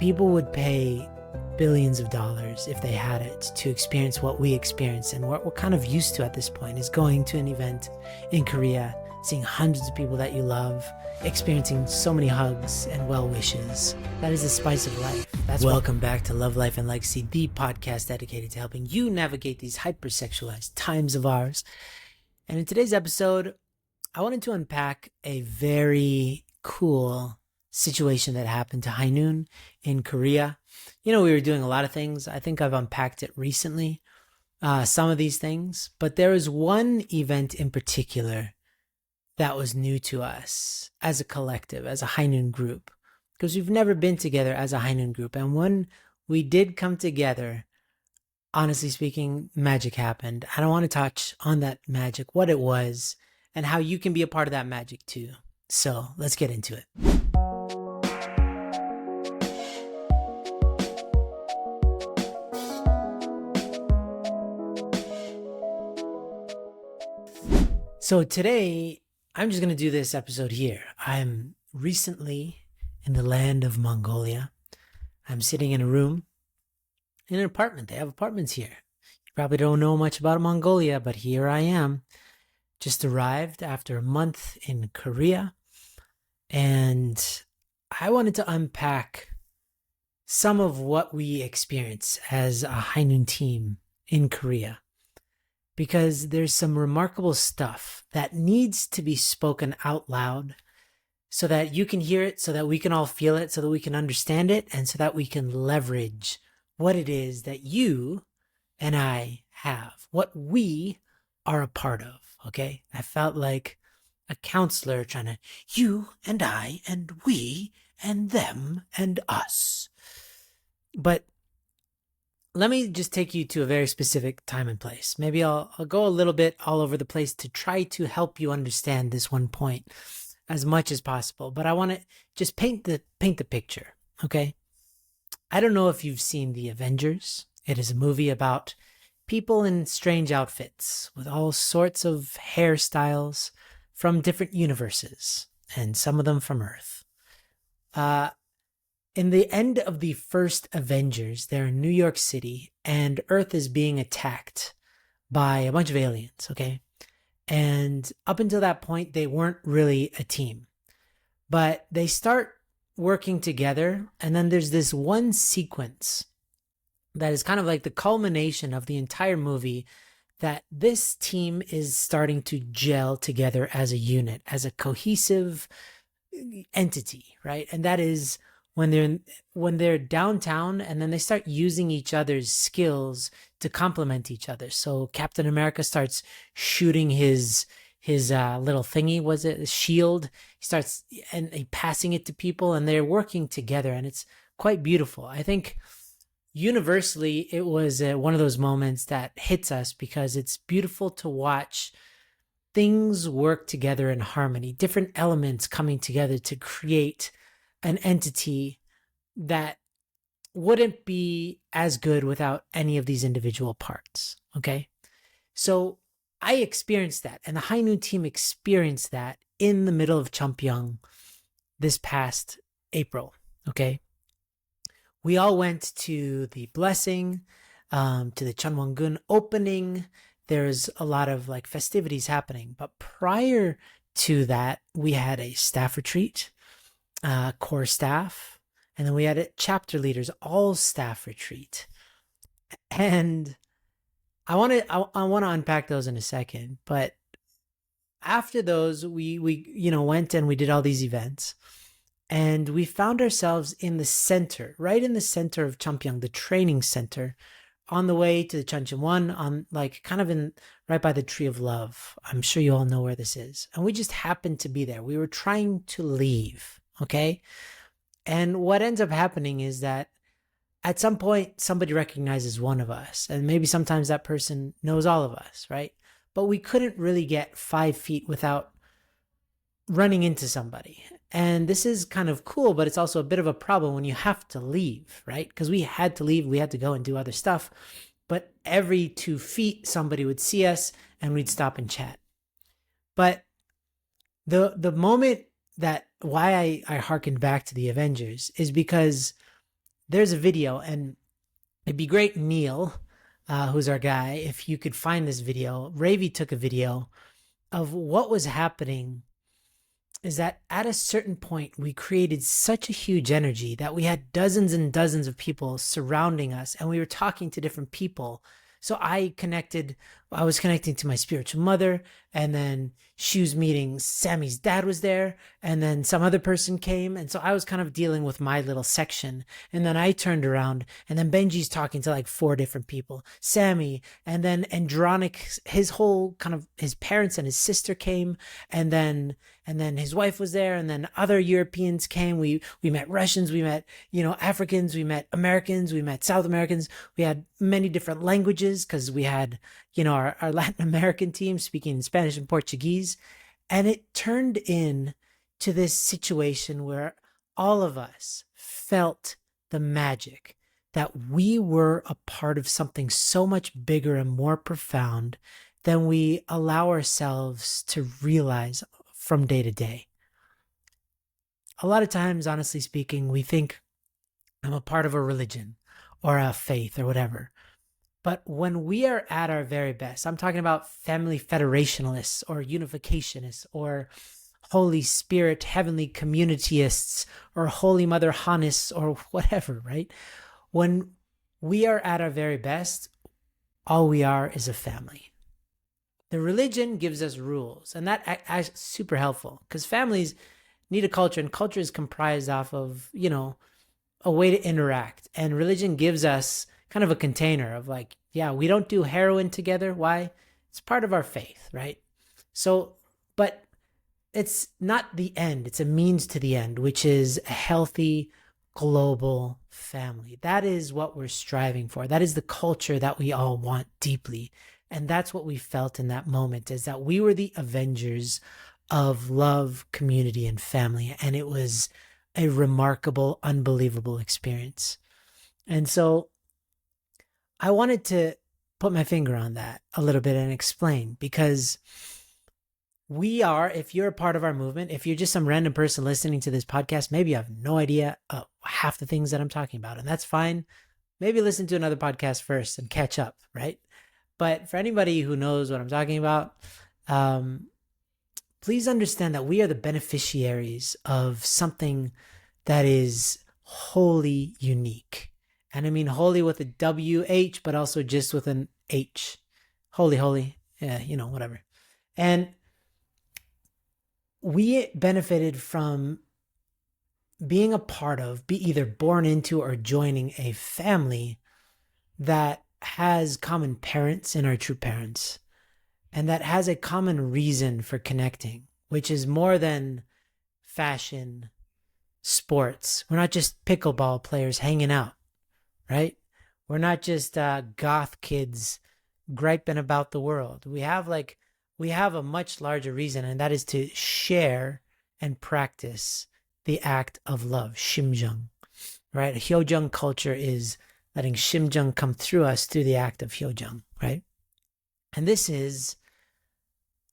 People would pay billions of dollars if they had it to experience what we experience, and what we're kind of used to at this point is going to an event in Korea, seeing hundreds of people that you love, experiencing so many hugs and well wishes. That is the spice of life. Welcome back to Love, Life, and Legacy, the podcast dedicated to helping you navigate these hypersexualized times of ours. And in today's episode, I wanted to unpack a very cool situation that happened to Hainoon in Korea. You know, we were doing a lot of things. I think I've unpacked it recently, some of these things, but there was one event in particular that was new to us as a collective, as a Hainoon group, because we've never been together as a Hainoon group. And when we did come together, honestly speaking, magic happened. And I want to touch on that magic, what it was, and how you can be a part of that magic too. So let's get into it. So today, I'm just going to do this episode here. I'm recently in the land of Mongolia. I'm sitting in a room, in an apartment. They have apartments here. You probably don't know much about Mongolia, but here I am. Just arrived after a month in Korea. And I wanted to unpack some of what we experience as a Hainoon team in Korea, because there's some remarkable stuff that needs to be spoken out loud so that you can hear it, so that we can all feel it, so that we can understand it, and so that we can leverage what it is that you and I have, what we are a part of, okay? I felt like a counselor trying to, you and I and we and them and us. But let me just take you to a very specific time and place. Maybe I'll go a little bit all over the place to try to help you understand this one point as much as possible. But I want to just paint the picture, okay? I don't know if you've seen the Avengers. It is a movie about people in strange outfits with all sorts of hairstyles from different universes, and some of them from Earth. In the end of the first Avengers, they're in New York City, and Earth is being attacked by a bunch of aliens, okay? And up until that point, they weren't really a team. But they start working together, and then there's this one sequence that is kind of like the culmination of the entire movie, that this team is starting to gel together as a unit, as a cohesive entity, right? And that is when they're downtown, and then they start using each other's skills to complement each other. So Captain America starts shooting his little thingy, was it a shield? He starts and passing it to people, and they're working together, and it's quite beautiful. I think universally it was one of those moments that hits us, because it's beautiful to watch things work together in harmony, different elements coming together to create an entity that wouldn't be as good without any of these individual parts, okay? So I experienced that, and the Hainoon team experienced that in the middle of Champyeong this past April, okay? We all went to the blessing, to the Chunwongun opening. There's a lot of like festivities happening, but prior to that, we had a staff retreat, core staff, and then we had a chapter leaders all staff retreat. And I want to unpack those in a second, but after those, we went and we did all these events, and we found ourselves in the center, right in the center of Champyeong, the training center, on the way to the Chuncheon, on like kind of in right by the Tree of Love. I'm sure you all know where this is. And we just happened to be there. We were trying to leave, okay? And what ends up happening is that at some point, somebody recognizes one of us, and maybe sometimes that person knows all of us, right? But we couldn't really get 5 feet without running into somebody. And this is kind of cool, but it's also a bit of a problem when you have to leave, right? Because we had to leave, we had to go and do other stuff. But every 2 feet, somebody would see us and we'd stop and chat. But the moment that why I harkened back to the Avengers is because there's a video, and it'd be great, Neil, who's our guy, if you could find this video. Ravi took a video of what was happening is that at a certain point, we created such a huge energy that we had dozens and dozens of people surrounding us, and we were talking to different people. So I was connecting to my spiritual mother, and then she was meeting Sammy's dad was there, and then some other person came. And so I was kind of dealing with my little section. And then I turned around, and then Benji's talking to like 4 different people, Sammy, and then Andronic, his whole kind of his parents and his sister came, and then his wife was there, and then other Europeans came. We met Russians, we met, Africans, we met Americans, we met South Americans. We had many different languages because we had, our Latin American team speaking Spanish and Portuguese. And it turned in to this situation where all of us felt the magic that we were a part of something so much bigger and more profound than we allow ourselves to realize from day to day. A lot of times, honestly speaking, we think I'm a part of a religion or a faith or whatever. But when we are at our very best, I'm talking about family federationalists or unificationists or Holy Spirit, heavenly communityists or Holy Mother Hanists or whatever, right? When we are at our very best, all we are is a family. The religion gives us rules, and that is super helpful because families need a culture, and culture is comprised off of, a way to interact. And religion gives us kind of a container of like, yeah, we don't do heroin together. Why? It's part of our faith, right? So, but it's not the end. It's a means to the end, which is a healthy global family. That is what we're striving for. That is the culture that we all want deeply. And that's what we felt in that moment, is that we were the Avengers of love, community, and family. And it was a remarkable, unbelievable experience. And so I wanted to put my finger on that a little bit and explain, because we are, if you're a part of our movement, if you're just some random person listening to this podcast, maybe you have no idea half the things that I'm talking about, and that's fine. Maybe listen to another podcast first and catch up, right? But for anybody who knows what I'm talking about, please understand that we are the beneficiaries of something that is wholly unique. And I mean holy with a W-H, but also just with an H. Holy. Yeah, whatever. And we benefited from being a part of, be either born into or joining a family that has common parents in our true parents, and that has a common reason for connecting, which is more than fashion, sports. We're not just pickleball players hanging out, right? We're not just goth kids griping about the world. We have a much larger reason, and that is to share and practice the act of love, shimjung, right? Hyojung culture is letting shimjung come through us through the act of hyojung, right? And this is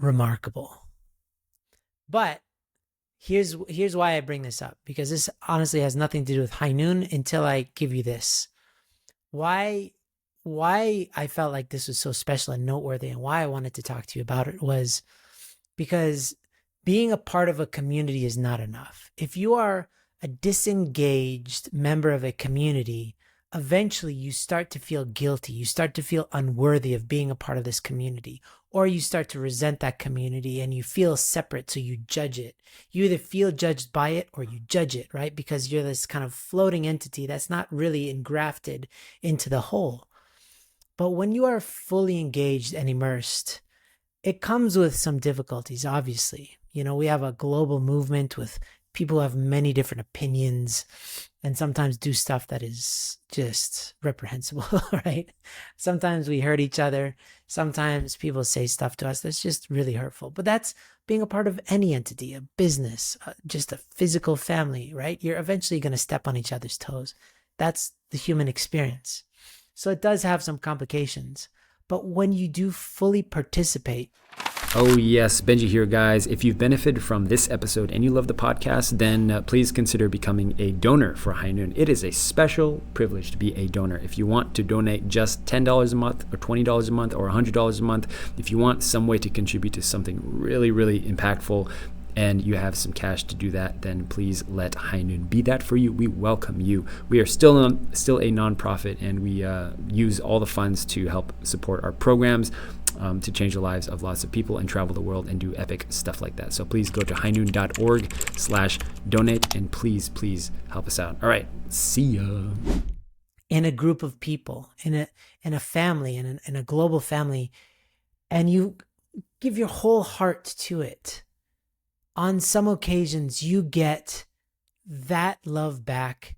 remarkable. But here's why I bring this up, because this honestly has nothing to do with high noon until I give you this. Why I felt like this was so special and noteworthy, and why I wanted to talk to you about it, was because being a part of a community is not enough. If you are a disengaged member of a community, eventually you start to feel guilty. You start to feel unworthy of being a part of this community, or you start to resent that community and you feel separate, so you judge it. You either feel judged by it or you judge it, right? Because you're this kind of floating entity that's not really engrafted into the whole. But when you are fully engaged and immersed, it comes with some difficulties, obviously. We have a global movement with people who have many different opinions and sometimes do stuff that is just reprehensible, right? Sometimes we hurt each other. Sometimes people say stuff to us that's just really hurtful. But that's being a part of any entity, a business, just a physical family, right? You're eventually going to step on each other's toes. That's the human experience. So it does have some complications. But when you do fully participate, Oh, yes, Benji here, guys. If you've benefited from this episode and you love the podcast, then please consider becoming a donor for High Noon. It is a special privilege to be a donor. If you want to donate just $10 a month or $20 a month or $100 a month, if you want some way to contribute to something really, really impactful, and you have some cash to do that, then please let High Noon be that for you. We welcome you. We are still a nonprofit, and we use all the funds to help support our programs, to change the lives of lots of people and travel the world and do epic stuff like that. So please go to highnoon.org/donate and please help us out. All right, see ya. In a group of people, in a family, in a global family, and you give your whole heart to it, on some occasions you get that love back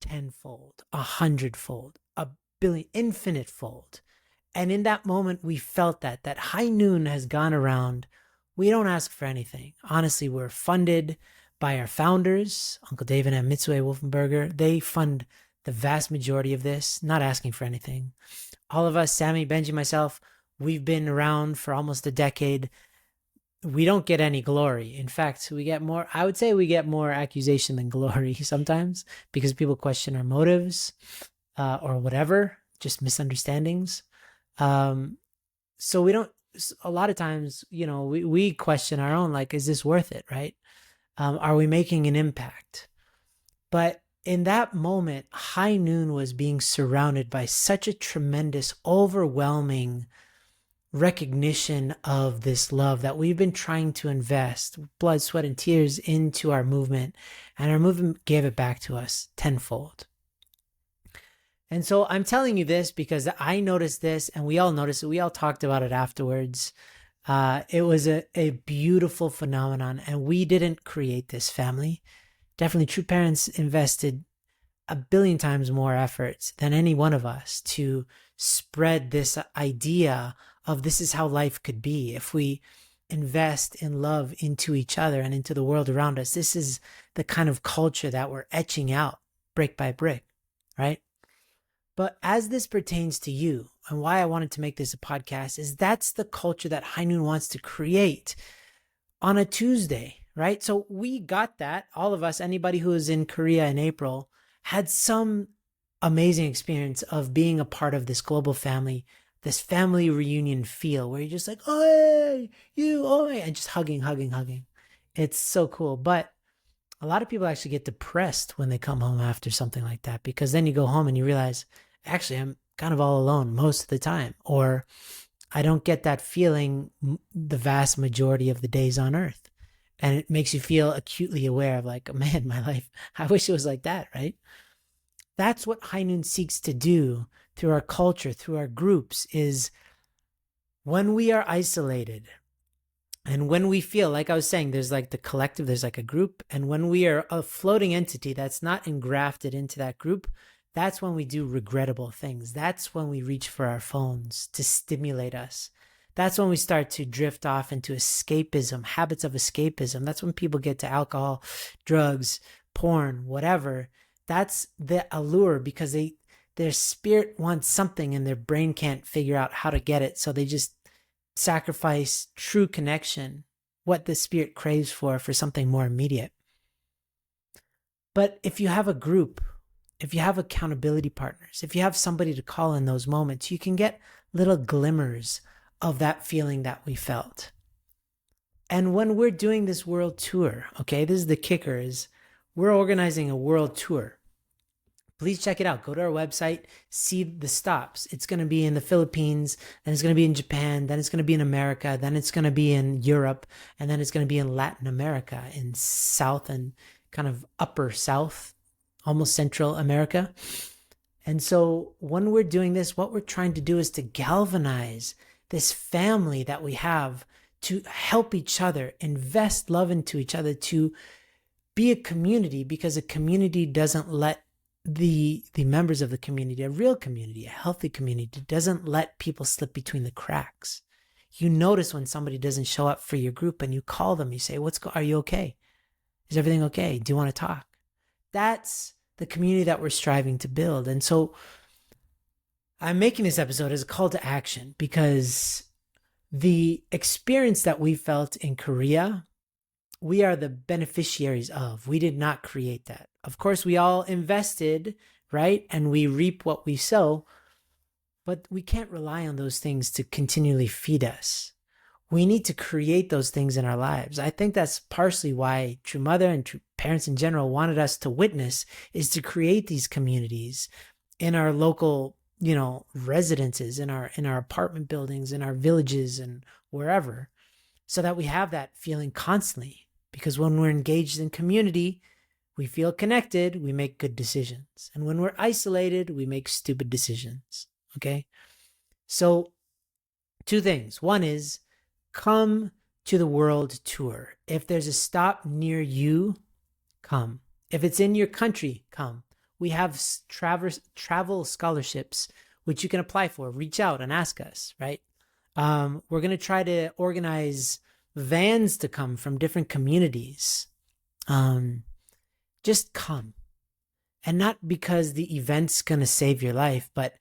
tenfold, 100-fold, a billion, infinite fold. And in that moment, we felt that High Noon has gone around. We don't ask for anything. Honestly, we're funded by our founders, Uncle David and Mitsue Wolfenberger. They fund the vast majority of this, not asking for anything. All of us, Sammy, Benji, myself, we've been around for almost a decade. We don't get any glory. In fact, we get more, I would say we get more accusation than glory sometimes, because people question our motives or whatever, just misunderstandings. So we don't, a lot of times, we question our own, like, is this worth it? Right? Are we making an impact? But in that moment, High Noon was being surrounded by such a tremendous, overwhelming recognition of this love that we've been trying to invest blood, sweat, and tears into our movement, and our movement gave it back to us tenfold. And so I'm telling you this because I noticed this, and we all noticed it. We all talked about it afterwards. It was a beautiful phenomenon, and we didn't create this family. Definitely, True Parents invested a billion times more efforts than any one of us to spread this idea of this is how life could be. If we invest in love into each other and into the world around us, this is the kind of culture that we're etching out brick by brick, right? But as this pertains to you, and why I wanted to make this a podcast, is that's the culture that High Noon wants to create on a Tuesday, right? So we got that. All of us, anybody who was in Korea in April, had some amazing experience of being a part of this global family, this family reunion feel where you're just like, oh, you, oh, and just hugging. It's so cool. But a lot of people actually get depressed when they come home after something like that, because then you go home and you realize, actually, I'm kind of all alone most of the time, or I don't get that feeling the vast majority of the days on Earth. And it makes you feel acutely aware of, like, man, my life, I wish it was like that, right? That's what High Noon seeks to do through our culture, through our groups, is when we are isolated, and when we feel, like I was saying, there's like the collective, there's like a group. And when we are a floating entity that's not engrafted into that group, that's when we do regrettable things. That's when we reach for our phones to stimulate us. That's when we start to drift off into escapism, habits of escapism. That's when people get to alcohol, drugs, porn, whatever. That's the allure, because their spirit wants something and their brain can't figure out how to get it. So they just sacrifice true connection, what the spirit craves for something more immediate. But if you have a group, if you have accountability partners, if you have somebody to call in those moments, you can get little glimmers of that feeling that we felt. And when we're doing this world tour, okay, this is the kicker, is we're organizing a world tour. Please check it out. Go to our website, see the stops. It's going to be in the Philippines, then it's going to be in Japan, then it's going to be in America, then it's going to be in Europe, and then it's going to be in Latin America, in South and kind of upper South, almost Central America. And so when we're doing this, what we're trying to do is to galvanize this family that we have, to help each other, invest love into each other, to be a community, because a community doesn't let the members of the community, a real community, a healthy community, doesn't let people slip between the cracks. You notice when somebody doesn't show up for your group, and you call them, you say, are you okay? Is everything okay? Do you want to talk? That's the community that we're striving to build. And so I'm making this episode as a call to action, because The experience that we felt in Korea, we are the beneficiaries of. We did not create that. Of course, we all invested, right? And we reap what we sow, but we can't rely on those things to continually feed us. We need to create those things in our lives. I think that's partially why True Mother and True Parents in general wanted us to witness, is to create these communities in our local, residences, in our apartment buildings, in our villages and wherever, so that we have that feeling constantly. Because when we're engaged in community, we feel connected, we make good decisions. And when we're isolated, we make stupid decisions. Okay? So, two things. One is, come to the world tour. If there's a stop near you, come. If it's in your country, come. We have travel scholarships, which you can apply for. Reach out and ask us, right? We're going to try to organize vans to come from different communities. Just come. And not because the event's going to save your life, but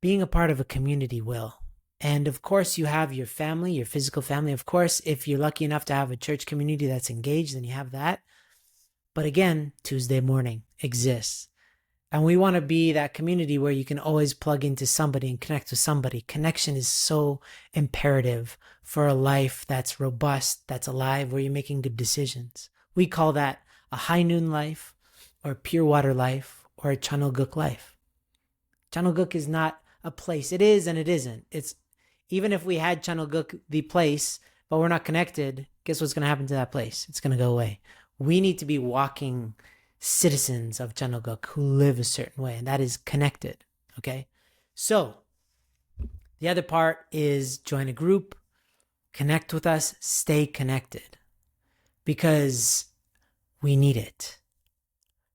being a part of a community will. And of course, you have your family, your physical family. Of course, if you're lucky enough to have a church community that's engaged, then you have that. But again, Tuesday morning exists. And we want to be that community where you can always plug into somebody and connect with somebody. Connection is so imperative for a life that's robust, that's alive, where you're making good decisions. We call that a high noon life, or a pure water life, or a Chanulguk life. Chanulguk is not a place. It is and it isn't. It's, even if we had Chanulguk, the place, but we're not connected, guess what's going to happen to that place? It's going to go away. We need to be walking citizens of Chanulguk who live a certain way, and that is connected. Okay? So, the other part is join a group, connect with us, stay connected, because we need it.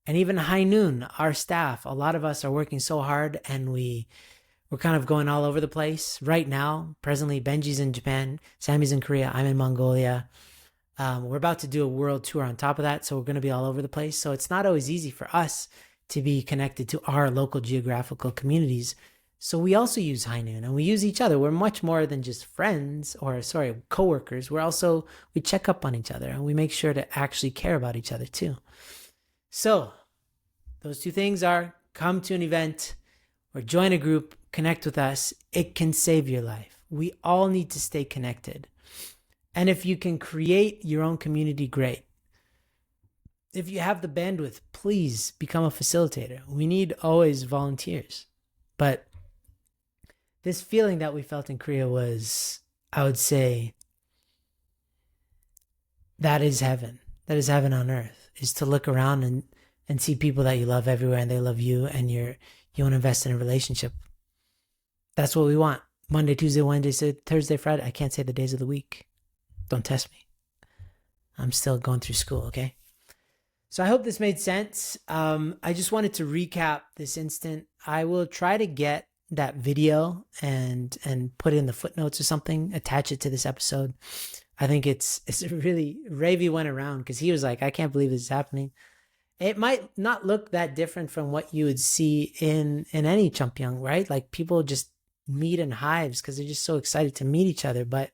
And even high noon, our staff, a lot of us are working so hard, and we're kind of going all over the place right now. Presently, Benji's in Japan, Sammy's in Korea, I'm in Mongolia. We're about to do a world tour on top of that, so we're going to be all over the place. So it's not always easy for us to be connected to our local geographical communities. So we also use High Noon, and we use each other. We're much more than just friends, coworkers. We check up on each other, and we make sure to actually care about each other too. So those two things are, come to an event or join a group, connect with us. It can save your life. We all need to stay connected. And if you can create your own community, great. If you have the bandwidth, please become a facilitator. We need always volunteers. But this feeling that we felt in Korea was, I would say, that is heaven. That is heaven on earth, is to look around and see people that you love everywhere, and they love you, and you want to invest in a relationship. That's what we want. Monday, Tuesday, Wednesday, Thursday, Friday. I can't say the days of the week. Don't test me. I'm still going through school, okay? So I hope this made sense. I just wanted to recap this instant. I will try to get that video and put it in the footnotes or something, attach it to this episode. I think it's really, Ravi went around because he was like, I can't believe this is happening. It might not look that different from what you would see in any Champyeong, right? Like people just meet in hives because they're just so excited to meet each other. But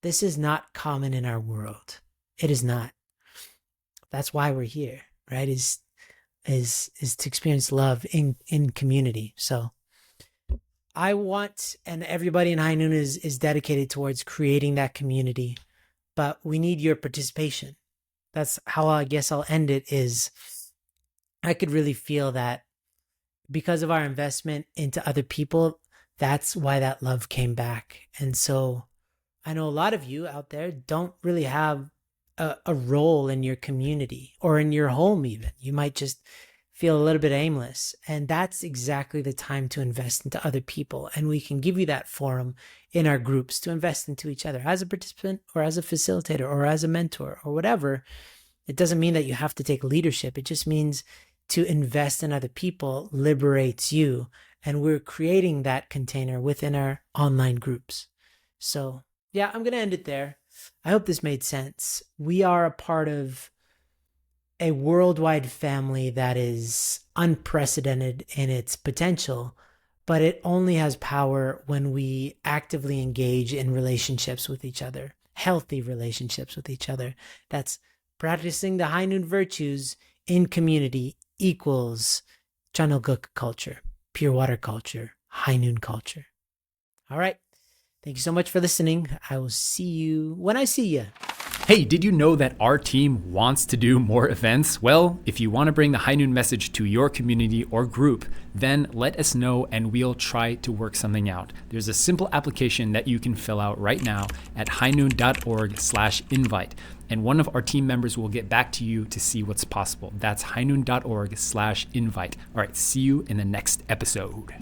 this is not common in our world. It is not. That's why we're here, right? Is to experience love in community. So I want, and everybody in High Noon is dedicated towards creating that community, but we need your participation. That's how I guess I'll end it, is I could really feel that because of our investment into other people, that's why that love came back. And so I know a lot of you out there don't really have a role in your community or in your home even. You might just feel a little bit aimless. And that's exactly the time to invest into other people. And we can give you that forum in our groups to invest into each other as a participant or as a facilitator or as a mentor or whatever. It doesn't mean that you have to take leadership. It just means to invest in other people liberates you. And we're creating that container within our online groups. So yeah, I'm going to end it there. I hope this made sense. We are a part of a worldwide family that is unprecedented in its potential, but it only has power when we actively engage in relationships with each other, healthy relationships with each other. That's practicing the high noon virtues in community equals Chanulguk culture, pure water culture, high noon culture. All right. Thank you so much for listening. I will see you when I see you. Hey, did you know that our team wants to do more events? Well, if you want to bring the High Noon message to your community or group, then let us know and we'll try to work something out. There's a simple application that you can fill out right now at highnoon.org/invite. And one of our team members will get back to you to see what's possible. That's highnoon.org/invite. All right, see you in the next episode.